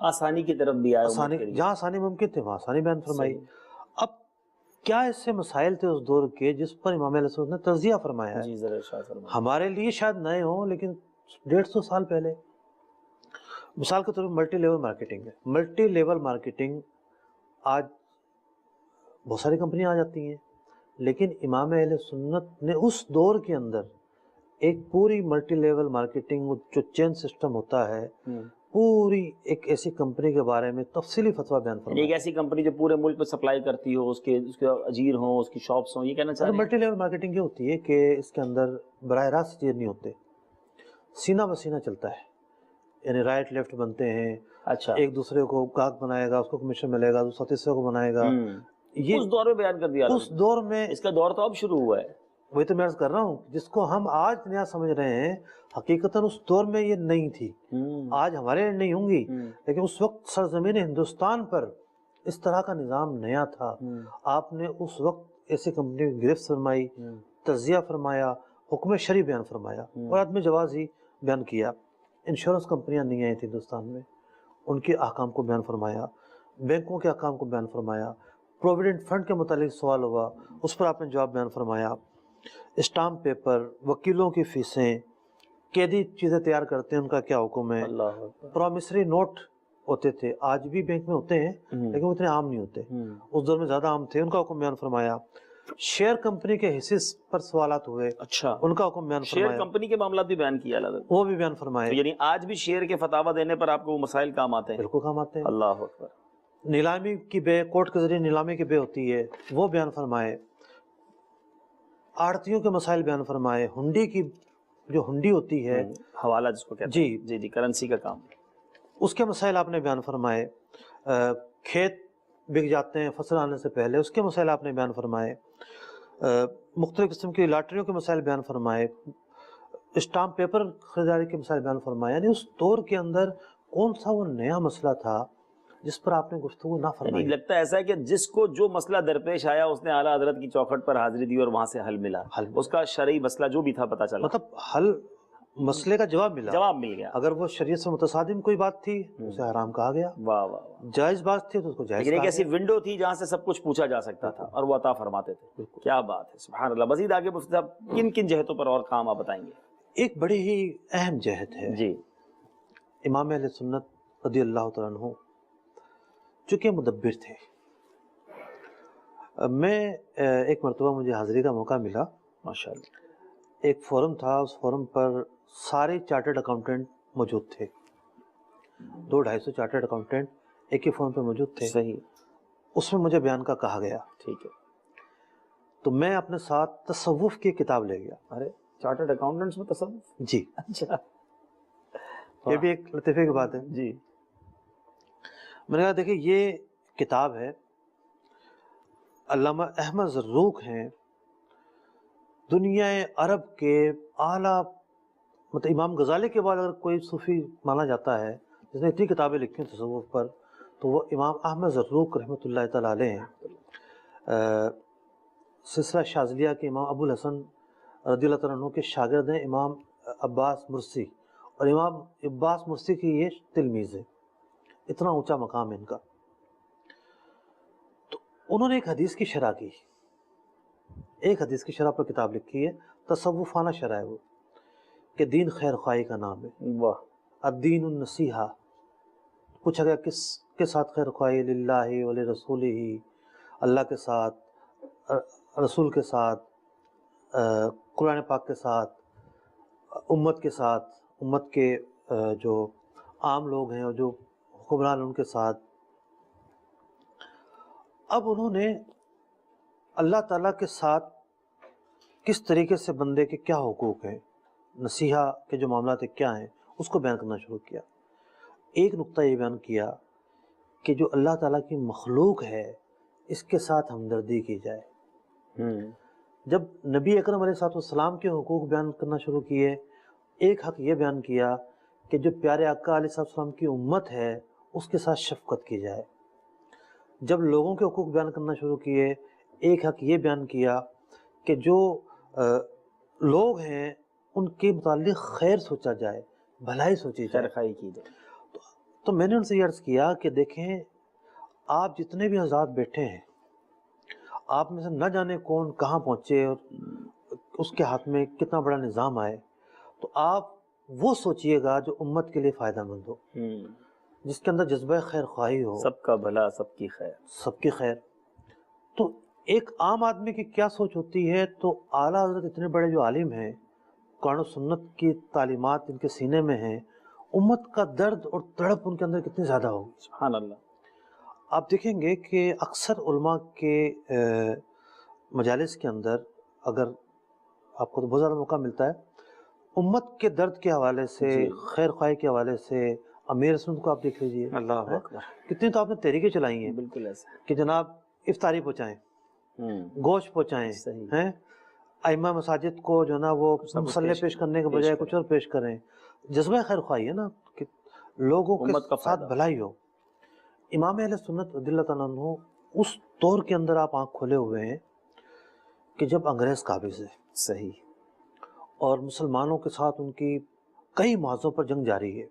آسانی کی طرف بھی آئے، آسانی، جہاں آسانی ممکن تھے وہاں آسانی بیان فرمائی۔ اب کیا ایسے مسائل تھے اس دور کے جس پر امام علیہ السلام نے تجزیہ فرمایا ہے؟ جی ذرا ارشاد فرمائیں۔ ہمارے لیے شاید نئے ہوں لیکن 150 سال پہلے، مثال کے طور پر ملٹی لیول مارکیٹنگ ہے۔ ملٹی لیول مارکیٹنگ آج بہت ساری کمپنیاں آ جاتی ہیں، لیکن امام اہل سنت نے اس دور کے اندر ایک پوری ملٹی لیول مارکیٹنگ جو چین سسٹم ہوتا ہے، پوری ایک ایسی کمپنی کے بارے میں تفصیلی فتویٰ بیان فرمایا۔ ایک ایسی کمپنی جو پورے ملک میں سپلائی کرتی ہو، اس کے اجیر ہوں، اس کی شاپس ہوں، یہ کہنا چاہ رہے ہیں؟ ملٹی لیول مارکیٹنگ یہ ہوتی ہے کہ اس کے اندر براہ راست چیز نہیں ہوتے، سینہ بسینہ چلتا ہے، یعنی رائٹ لیفٹ بنتے ہیں، اچھا، ایک دوسرے کو گاہک بنائے گا، اس کو کمیشن ملے گا، دوسرا تیسرے کو بنائے گا۔ یہ اس دور میں بیان کر دیا، اس دور میں، اس کا دور تو اب شروع ہوا ہے۔ وہی تو میں عرض کر رہا ہوں، جس کو ہم آج نیا سمجھ رہے ہیں حقیقتاً اس دور میں یہ نہیں تھی، آج ہمارے نہیں ہوں گی، لیکن اس وقت سرزمین ہندوستان پر اس طرح کا نظام نیا تھا۔ آپ نے اس وقت ایسی کمپنی کی گرفت فرمائی، تجزیہ فرمایا، حکم شرعی بیان فرمایا اور عدم جواز ہی بیان کیا۔ انشورنس کمپنیاں نہیں آئی تھیں ہندوستان میں، ان کے احکام کو بیان فرمایا، بینکوں کے احکام کو بیان فرمایا، پروویڈنٹ فنڈ کے متعلق سوال ہوا اس پر آپ نے جواب بیان فرمایا، اسٹامپ پیپر، وکیلوں کی فیسیں، قیدی چیزیں تیار کرتے ہیں ان کا کیا حکم ہے، پرومسری نوٹ ہوتے تھے، آج بھی بینک میں ہوتے ہیں لیکن وہ اتنے عام نہیں ہوتے، اس دور میں زیادہ عام تھے، ان کا حکم بیان فرمایا۔ شیئر کمپنی کے حصے پر سوالات ہوئے، اچھا، ان کا حکم بیان شیئر فرمایا، کمپنی کے معاملات بھی بیان کیا اللہ، وہ بھی بیان فرمائے۔ یعنی آج بھی شیئر کے فتاوی دینے پر آپ کو وہ مسائل کام آتے ہیں؟ بالکل کام آتے ہیں۔ اللہ اکبر۔ نیلامی کی بے، کورٹ کے ذریعے نیلامی کی بے ہوتی ہے، وہ بیان فرمائے، آڑتیوں کے مسائل بیان فرمائے، ہنڈی کی جو ہنڈی ہوتی ہے، حوالہ جس کو کہتے ہیں، جی جی، کرنسی کا کام، اس کے مسائل آپ نے بیان فرمائے۔ کھیت بک جاتے ہیں فصل آنے سے پہلے، اس کے مسائل آپ نے بیان فرمائے۔ مختلف قسم کی لاٹریوں کے مسائل بیان فرمائے، اسٹامپ پیپر خریداری کے مسائل بیان فرمائے۔ یعنی اس دور کے اندر کون سا وہ نیا مسئلہ تھا جس پر آپ نے گفتگو نہ فرمائی؟ لگتا ہے ایسا ہے کہ جس کو جو مسئلہ درپیش آیا اس نے اعلیٰ حضرت کی چوکھٹ پر حاضری دی اور وہاں سے حل ملا، اس کا شرعی مسئلہ جو بھی تھا پتہ چلا، مطلب حل، مسئلے کا جواب مل گیا۔ اگر وہ شریعت سے متصادم کوئی بات تھی اسے حرام کہا گیا، واہ واہ، جائز بات تھی تو اس کو جائز کہا لیکن ایک گیا۔ ایسی ونڈو تھی جہاں سے سب کچھ پوچھا جا سکتا تھا اور وہ عطا فرماتے تھے۔ کیا بات ہے، سبحان اللہ۔ مزید آگے مفتی صاحب کن کن جہتوں پر اور کام آپ بتائیں گے؟ ایک بڑی ہی اہم جہت ہے، جی، امام اہل سنت رضی اللہ تعالیٰ عنہ چونکہ مدبر تھے۔ میں ایک مرتبہ مجھے حاضری کا موقع ملا، ماشاءاللہ، ایک فورم تھا، اس فورم پر سارے چارٹرڈ اکاؤنٹنٹ موجود تھے، 200-250 چارٹرڈ اکاؤنٹنٹ ایک ہی فورم پہ موجود تھے۔ صحیح، اس میں مجھے بیان کا کہا گیا، ٹھیک ہے، تو میں اپنے ساتھ تصوف کی کتاب لے گیا۔ ارے چارٹرڈ اکاؤنٹنٹس میں تصوف؟ جی، اچھا، یہ بھی ایک لطیفے کی بات ہے۔ جی، میں نے کہا دیکھیں یہ کتاب ہے، علامہ احمد زروق ہیں، دنیا عرب کے اعلیٰ، مطلب امام غزالی کے بعد اگر کوئی صوفی مانا جاتا ہے جس نے اتنی کتابیں لکھی ہیں تصوف پر تو وہ امام احمد زروق رحمۃ اللہ تعالیٰ علیہ ہیں۔ سلسلہ شاذلیہ کے امام ابو الحسن رضی اللہ تعالیٰ عنہ کے شاگرد ہیں امام عباس مرسی، اور امام عباس مرسی کی یہ تلمیذ ہے، اتنا اونچا مقام ہے ان کا۔ تو انہوں نے ایک حدیث کی شرح کی، ایک حدیث کی شرح پر کتاب لکھی ہے، تصوفانہ شرح ہے وہ، کہ دین خیر خواہی کا نام ہے۔ واہ، الدین النصیحہ، پوچھا گیا کس کے ساتھ خیر خواہی؟ للہ ولرسولہ، اللہ کے ساتھ، رسول کے ساتھ، قرآن پاک کے ساتھ، امت کے ساتھ، امت کے جو عام لوگ ہیں اور جو حکمران ان کے ساتھ۔ اب انہوں نے اللہ تعالیٰ کے ساتھ کس طریقے سے بندے کے کیا حقوق ہیں، نصیحہ کے جو معاملات کیا ہیں، اس کو بیان کرنا شروع کیا۔ ایک نقطہ یہ بیان کیا کہ جو اللہ تعالیٰ کی مخلوق ہے اس کے ساتھ ہمدردی کی جائے۔ جب نبی اکرم علیہ السلام کے حقوق بیان کرنا شروع کیے، ایک حق یہ بیان کیا کہ جو پیارے آقا علیہ السلام کی امت ہے اس کے ساتھ شفقت کی جائے۔ جب لوگوں کے حقوق بیان کرنا شروع کیے، ایک حق یہ بیان کیا کہ جو لوگ ہیں ان کے متعلق خیر سوچا جائے، بھلائی سوچی جائے، خیر خواہی کی جائے۔ تو میں نے ان سے یہ عرض کیا کہ دیکھیں آپ جتنے بھی حضرات بیٹھے ہیں آپ میں سے نہ جانے کون کہاں پہنچے اور اس کے ہاتھ میں کتنا بڑا نظام آئے، تو آپ وہ سوچئے گا جو امت کے لیے فائدہ مند ہو، جس کے اندر جذبہ خیر خواہی ہو، سب کا بھلا سب کی خیر، سب کی خیر۔ تو ایک عام آدمی کی کیا سوچ ہوتی ہے، تو اعلیٰ حضرت اتنے بڑے جو عالم ہیں، قرآن و سنت کی تعلیمات ان کے سینے میں ہیں، امت کا درد اور تڑپ ان کے اندر کتنی زیادہ ہوگی۔ سبحان اللہ۔ آپ دیکھیں گے کہ اکثر علماء کے مجالس کے اندر، اگر آپ کو تو بہت زیادہ موقع ملتا ہے، امت کے درد کے حوالے سے، خیر خواہی کے حوالے سے، امیر سنت کو آپ دیکھ لیجئے، اللہ اکبر، کتنی تو آپ نے تحریکیں چلائی ہیں بالکل ایسا کہ جناب افطاری پہنچائیں، گوشت پہنچائیں، ہیں ائمہ مساجد کو جو نا وہ مصلی پیش کرنے کے بجائے کچھ اور پیش کریں۔ جذبہ خیر خواہی ہے نا کہ لوگوں کے ساتھ بھلائی ہو۔ امام اہل سنت رضی اللہ تعالیٰ عنہ اس دور کے اندر آپ آنکھ کھولے ہوئے ہیں کہ جب انگریز قابض ہے، صحیح، اور مسلمانوں کے ساتھ ان کی کئی موضوع پر جنگ جاری ہے،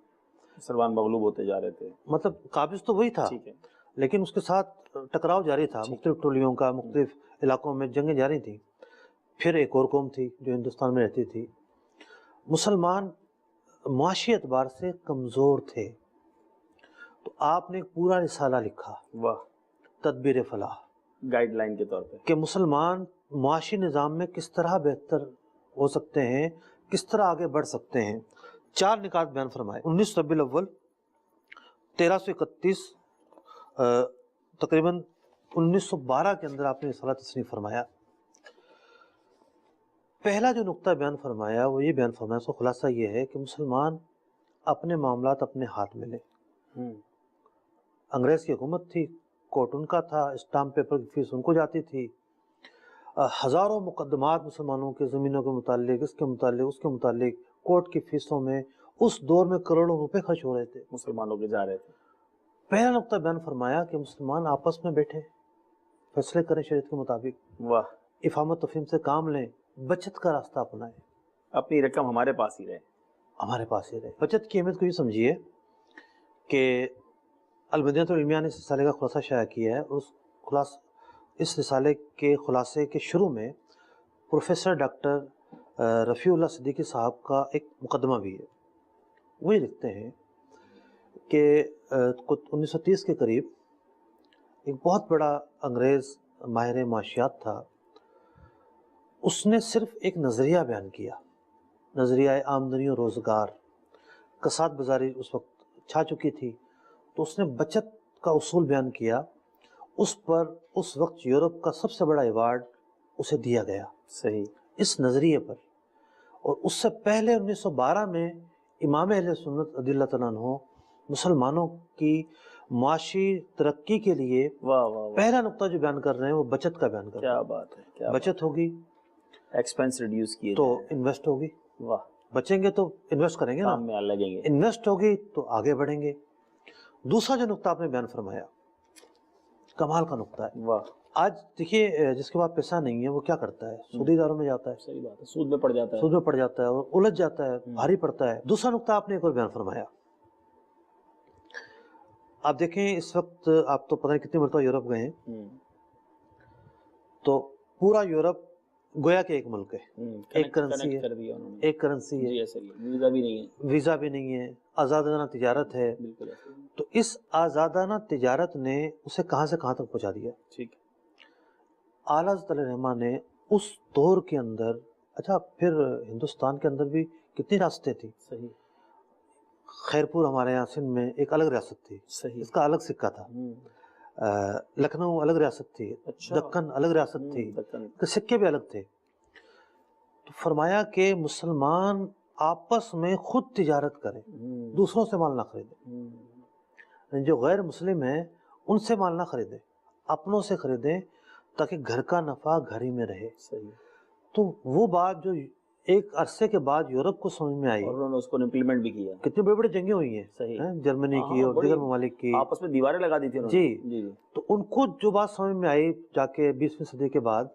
مسلمان مغلوب ہوتے جا رہے تھے، مطلب قابض تو وہی تھا ٹھیک ہے، لیکن اس کے ساتھ ٹکراؤ جاری تھا، مختلف ٹولیوں کا، مختلف علاقوں میں جنگیں جاری تھیں۔ پھر ایک اور قوم تھی جو ہندوستان میں رہتی تھی۔ مسلمان معاشی اعتبار سے کمزور تھے، تو آپ نے ایک پورا رسالہ لکھا، واہ، تدبیر فلاح، گائیڈ لائن کے طور پہ کہ مسلمان معاشی نظام میں کس طرح بہتر ہو سکتے ہیں، کس طرح آگے بڑھ سکتے ہیں۔ 4 نکات بیان فرمائے۔ 19 ربیع الاول 1331 تقریباً 1912 کے اندر آپ نے رسالہ تصنیف فرمایا۔ پہلا جو نقطہ بیان فرمایا وہ یہ بیان فرمایا، اس کا خلاصہ یہ ہے کہ مسلمان اپنے معاملات اپنے ہاتھ میں لے۔ انگریز کی حکومت تھی، کورٹ ان کا تھا، اسٹامپ پیپر کی فیس ان کو جاتی تھی، ہزاروں مقدمات مسلمانوں کے زمینوں کے متعلق، اس کے متعلق، اس کے متعلق، کورٹ کی فیسوں میں اس دور میں کروڑوں روپے خرچ ہو رہے تھے، مسلمانوں کے جا رہے تھے۔ پہلا نقطہ بیان فرمایا کہ مسلمان آپس میں بیٹھے فیصلے کریں شریعت کے مطابق، واہ، افہام و تفہیم سے کام لیں، بچت کا راستہ اپنائیں، اپنی رقم ہمارے پاس ہی رہے، ہمارے پاس ہی رہے۔ بچت کی اہمیت کو یہ سمجھیے کہ المدینۃ العلمیہ نے اس رسالے کا خلاصہ شائع کیا ہے، اور اس رسالے کے خلاصے کے شروع میں پروفیسر ڈاکٹر رفیع اللہ صدیقی صاحب کا ایک مقدمہ بھی ہے۔ وہ یہ لکھتے ہیں کہ 1930 کے قریب ایک بہت بڑا انگریز ماہر معاشیات تھا، اس نے صرف ایک نظریہ بیان کیا، نظریہ آمدنی و روزگار۔ کساد بازاری اس وقت چھا چکی تھی، تو اس نے بچت کا اصول بیان کیا، اس پر اس وقت یورپ کا سب سے بڑا ایوارڈ اسے دیا گیا، صحیح، اس نظریے پر۔ اور اس سے پہلے 1912 میں امام اہل سنت رضی اللہ تعالیٰ عنہ مسلمانوں کی معاشی ترقی کے لیے واہ واہ، پہلا نقطہ جو بیان کر رہے ہیں وہ بچت کا بیان کر رہے ہیں۔ کیا بات ہے، کیا بچت ہوگی ایکسپینس ریڈیوس کیے تو انویسٹ ہوگی، واہ، بچیں گے تو انویسٹ کریں گے نا، کام میں لگیں گے، انویسٹ ہوگی تو آگے بڑھیں گے۔ دوسرا جو نقطہ آپ نے بیان فرمایا کمال کا نقطہ ہے۔ واہ، آج دیکھیے جس کے پاس پیسہ نہیں ہے وہ کیا کرتا ہے، سودی اداروں میں جاتا ہے، صحیح بات ہے، سود میں پڑ جاتا ہے، سود میں پڑ جاتا ہے اور الجھ جاتا ہے، بھاری پڑتا ہے۔ دوسرا نقطہ آپ نے ایک اور بیان فرمایا، آپ دیکھیں اس وقت آپ تو پتہ نہیں کتنی مرتبہ یورپ گئے ہیں، تو پورا یورپ گویا کہ ایک ملک ہے، ایک کرنسی ہے، ایک کرنسی ہے، ویزا بھی نہیں ہے، ویزا بھی نہیں ہے، آزادانہ تجارت ہے۔ بالکل ایسے ہی، تو اس آزادانہ تجارت نے اسے کہاں سے کہاں تک پہنچا دیا۔ ٹھیک ہے، اعلیٰ حضرت علیہ الرحمٰ نے اس دور کے اندر، اچھا پھر ہندوستان کے اندر بھی کتنی ریاستیں تھیں، صحیح، خیرپور ہمارے یہاں سندھ میں ایک الگ ریاست تھی، صحیح، اس کا الگ سکہ تھا، لکھنؤ الگ ریاست تھی، اچھا، دکن الگ ریاست تھی، دکن، کے سکے بھی الگ تھے۔ تو فرمایا کہ مسلمان آپس میں خود تجارت کریں، دوسروں سے مال نہ خریدیں، جو غیر مسلم ہیں ان سے مال نہ خریدیں، اپنوں سے خریدیں تاکہ گھر کا نفع گھر ہی میں رہے۔ صحیح، تو وہ بات جو ایک عرصے کے بعد یورپ کو سمجھ میں آئی، اور انہوں نے اس کو امپلیمنٹ بھی کیا، کتنی بڑی بڑی جنگیں ہوئی ہیں، صحیح، جرمنی کی اور دیگر ممالک کی، آپس میں دیواریں لگا دی تھی انہوں نے، جی جی، تو ان کو جو بات سمجھ میں آئی جا کے 20ویں صدی کے بعد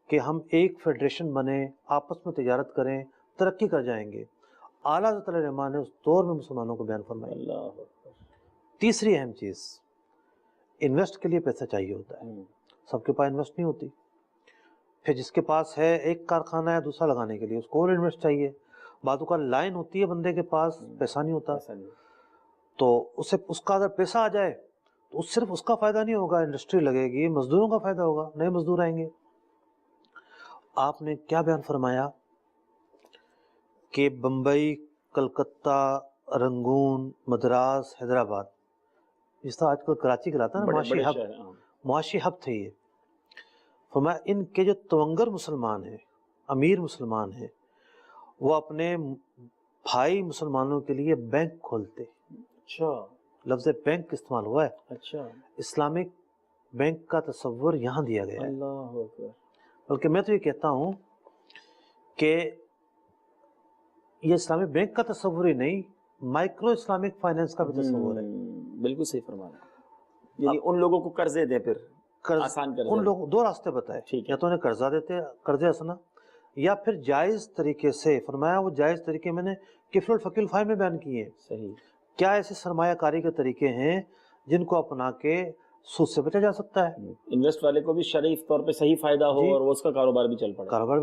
کہ ہم ایک فیڈریشن بنیں، آپس میں تجارت کریں، ترقی کر جائیں گے، اعلیٰ حضرت علیہ الرحمٰ نے اس دور میں مسلمانوں کو بیان فرمایا۔ اللہ، تیسری اہم چیز، انویسٹ کے لیے پیسہ چاہیے ہوتا ہے، سب کے پاس انویسٹ نہیں ہوتی. پھر جس کے پاس ہے ایک کارخانہ ہے دوسرا لگانے کے لیے، اس کو اور انویسٹ چاہیے. بعض اوقات لائن ہوتی ہے بندے کے پاس، پیسہ نہیں ہوتا، تو اسے اس کا اگر پیسہ آ جائے تو صرف اس کا فائدہ نہیں ہوگا، انڈسٹری لگے گی، مزدوروں کا فائدہ ہوگا، نئے مزدور آئیں گے. آپ نے کیا بیان فرمایا کہ بمبئی، کلکتہ، رنگون، مدراس، حیدرآباد، جس طرح آج کل کراچی کراتا ہے نا معاشی ہب تھے یہ. فرمایا ان کے جو تونگر مسلمان ہیں، امیر مسلمان ہیں، وہ اپنے بھائی مسلمانوں کے لیے بینک کھولتے. اچھا، لفظ بینک استعمال ہوا ہے. اچھا، اسلامک بینک کا تصور یہاں دیا گیا ہے. اللہ اکبر. بلکہ میں تو یہ کہتا ہوں کہ یہ اسلامک بینک کا تصور ہی نہیں، مائکرو اسلامک فائنینس کا بھی تصور ہے. بالکل صحیح فرمایا. یعنی ان لوگوں کو قرضے دیں، پھر آسان قرضے. ان لوگوں دو راستے بتائے، یا تو انہیں قرضہ دیتے، قرض حسنہ، یا پھر جائز طریقے سے. فرمایا وہ جائز طریقے میں نے کفل الفقی الفاہم میں بیان کیے ہیں. صحیح. کیا ایسے سرمایہ کاری کے طریقے ہیں جن کو اپنا کے سود سے بچا جا سکتا ہے، انویسٹ والے کو بھی شریف طور پہ صحیح فائدہ ہو اور وہ اس کا کاروبار بھی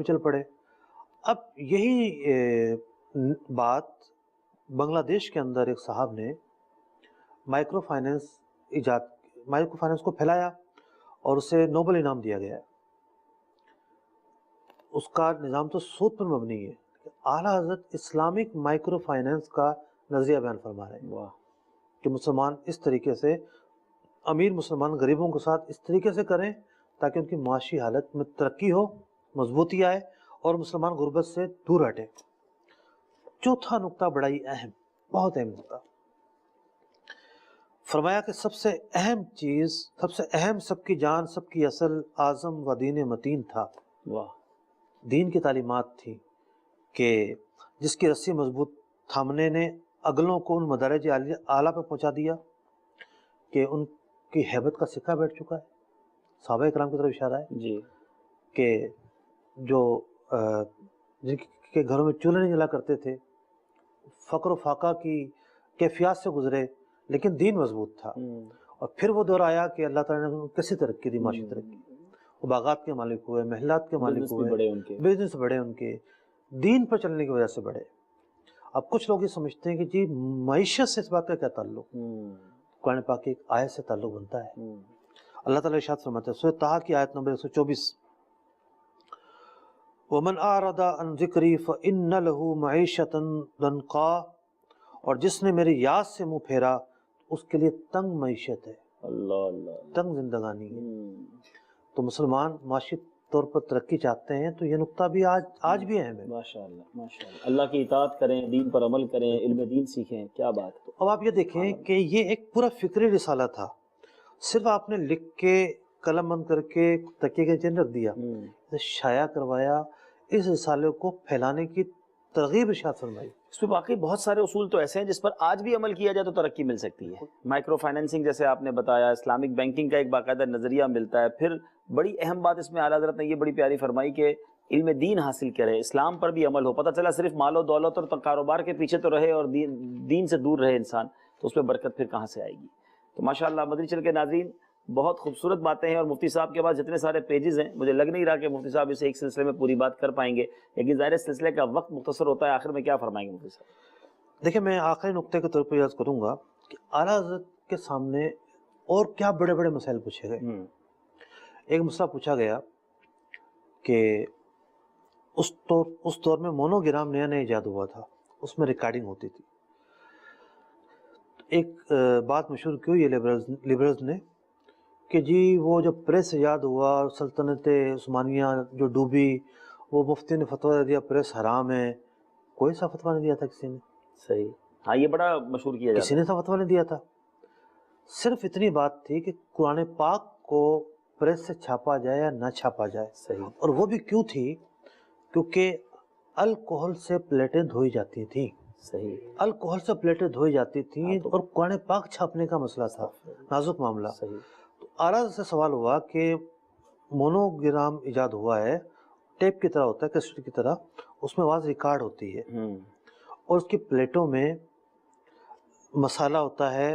چل پڑے. اب یہی بات بنگلہ دیش کے اندر ایک صاحب نے مائکرو فائنینس کو پھیلایا اور اسے نوبل انعام دیا گیا ہے. اس کا نظام تو سود پر مبنی ہے. اعلیٰ حضرت اسلامک مائکرو فائنینس کا نظریہ بیان فرما رہے ہیں کہ مسلمان اس طریقے سے، امیر مسلمان غریبوں کے ساتھ اس طریقے سے کریں تاکہ ان کی معاشی حالت میں ترقی ہو، مضبوطی آئے اور مسلمان غربت سے دور ہٹے. چوتھا نقطہ بڑا ہی اہم، بہت اہم نقطہ. فرمایا کہ سب سے اہم چیز، سب سے اہم، سب کی جان، سب کی اصل، اعظم و دین متین تھا. دین کی تعلیمات تھی کہ جس کی رسی مضبوط تھامنے نے اگلوں کو ان مدارج اعلیٰ پہ پہنچا دیا کہ ان کی ہیبت کا سکہ بیٹھ چکا ہے. صحابہ اکرام کی طرف اشارہ ہے جی کہ جو جن کے گھروں میں چولہے نہیں جلا کرتے تھے، فقر و فاقہ کی کیفیات سے گزرے لیکن دین مضبوط تھا. اور پھر وہ دور آیا کہ اللہ تعالیٰ نے کیسی ترقی دی، معاشی ترقی. وہ باغات کے مالک ہوئے، محلات کے مالک ہوئے، بزنس بڑھے، ان کے دین پر چلنے کی وجہ سے بڑھے. اب کچھ لوگ یہ سمجھتے ہیں کہ جی معیشت سے اس بات کا کیا تعلق؟ قرآن پاک کی ایک آیت سے تعلق بنتا ہے. اللہ تعالیٰ ارشاد فرماتا ہے سورۃ طٰہٰ کی آیت نمبر 124، وَمَنْ أَعْرَضَ عَنْ ذِكْرِي فَإِنَّ لَهُ مَعِيشَةً ضَنْكًا، اور جس نے میری یاد سے منہ پھیرا اس کے لیے تنگ معیشت ہے، تنگ زندگانی ہے. تو مسلمان معاشی طور پر ترقی چاہتے ہیں تو یہ نقطہ بھی آج بھی اہم ہے. ماشاءاللہ ماشاءاللہ. اللہ کی اطاعت کریں، دین پر عمل کریں، علم دین سیکھیں. کیا بات ہے. اب آپ یہ دیکھیں کہ یہ ایک پورا فکری رسالہ تھا، صرف آپ نے لکھ کے قلم بند کر کے تکیے کے نیچے رکھ دیا، شائع کروایا، اس رسالے کو پھیلانے کی ترغیب ارشاد فرمائی. اس میں واقعی بہت سارے اصول تو ایسے ہیں جس پر آج بھی عمل کیا جائے تو ترقی مل سکتی ہے. مائکرو فائنینسنگ جیسے آپ نے بتایا، اسلامک بینکنگ کا ایک باقاعدہ نظریہ ملتا ہے. پھر بڑی اہم بات اس میں اعلیٰ حضرت نے یہ بڑی پیاری فرمائی کہ علم دین حاصل کرے، اسلام پر بھی عمل ہو. پتہ چلا صرف مال و دولت اور کاروبار کے پیچھے تو رہے اور دین سے دور رہے انسان، تو اس میں برکت پھر کہاں سے آئے گی. تو ماشاءاللہ مدنی چل کے ناظرین، بہت خوبصورت باتیں ہیں. اور مفتی صاحب کے پاس جتنے سارے پیجز ہیں، مجھے لگ نہیں رہا کہ مفتی صاحب اسے ایک سلسلے میں پوری بات کر پائیں گے، لیکن ظاہر سلسلے کا وقت مختصر ہوتا ہے. آخر میں کیا فرمائیں گے مفتی صاحب؟ دیکھیں، میں آخری نقطے کے طور پر یاد کروں گا کہ اعلیٰ حضرت کے سامنے اور کیا بڑے بڑے مسائل پوچھے گئے. ایک مسئلہ پوچھا گیا کہ اس دور میں مونوگرام نیا نیا ایجاد ہوا تھا، اس میں ریکارڈنگ ہوتی تھی. ایک بات مشہور کی ہوئی ہے لبرلز نے کہ جی وہ جب پریس ایجاد ہوا اور سلطنت عثمانیہ جو ڈوبی، وہ مفتی نے فتویٰ دے دیا پریس حرام ہے. کوئی سا فتویٰ نہیں دیا تھا کسی نے. صحیح، ہاں یہ بڑا مشہور کیا جاتا ہے. کسی نے سا فتویٰ نہیں دیا تھا. صرف اتنی بات تھی کہ قرآن پاک کو پریس سے چھاپا جائے یا نہ چھاپا جائے. صحیح. اور وہ بھی کیوں تھی؟ کیونکہ الکوہل سے پلیٹیں دھوئی جاتی تھیں. صحیح. الکوہل سے پلیٹیں دھوئی جاتی تھیں اور قرآن پاک چھاپنے کا مسئلہ تھا، نازک معاملہ. صحیح. تو اعلیٰ سے سوال ہوا کہ مونوگرام ایجاد ہوا ہے، ٹیپ کی طرح ہوتا ہے، کیسٹ کی طرح، اس میں آواز ریکارڈ ہوتی ہے اور اس کی پلیٹوں میں مسالہ ہوتا ہے،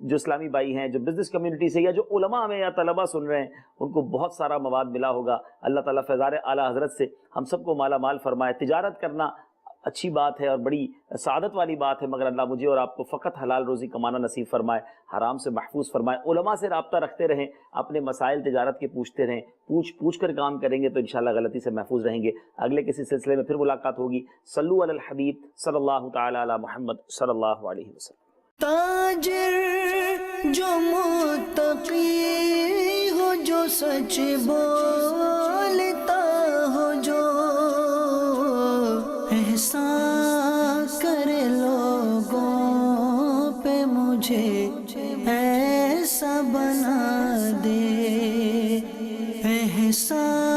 جو اسلامی بھائی ہیں، جو بزنس کمیونٹی سے یا جو علماء میں یا طلبہ سن رہے ہیں، ان کو بہت سارا مواد ملا ہوگا. اللہ تعالیٰ فیضان اعلیٰ حضرت سے ہم سب کو مالا مال فرمائے. تجارت کرنا اچھی بات ہے اور بڑی سعادت والی بات ہے، مگر اللہ مجھے اور آپ کو فقط حلال روزی کمانا نصیب فرمائے، حرام سے محفوظ فرمائے. علماء سے رابطہ رکھتے رہیں، اپنے مسائل تجارت کے پوچھتے رہیں، پوچھ کر کام کریں گے تو انشاءاللہ غلطی سے محفوظ رہیں گے. اگلے کسی سلسلے میں پھر ملاقات ہوگی. صلو علی الحبیب صلی اللہ تعالی علی محمد صلی اللہ علیہ وسلم. تاجر جو متقی ہو، جو سچ بولتا ہو، جو احسان کرے لوگوں پہ، مجھے ایسا بنا دے. احسان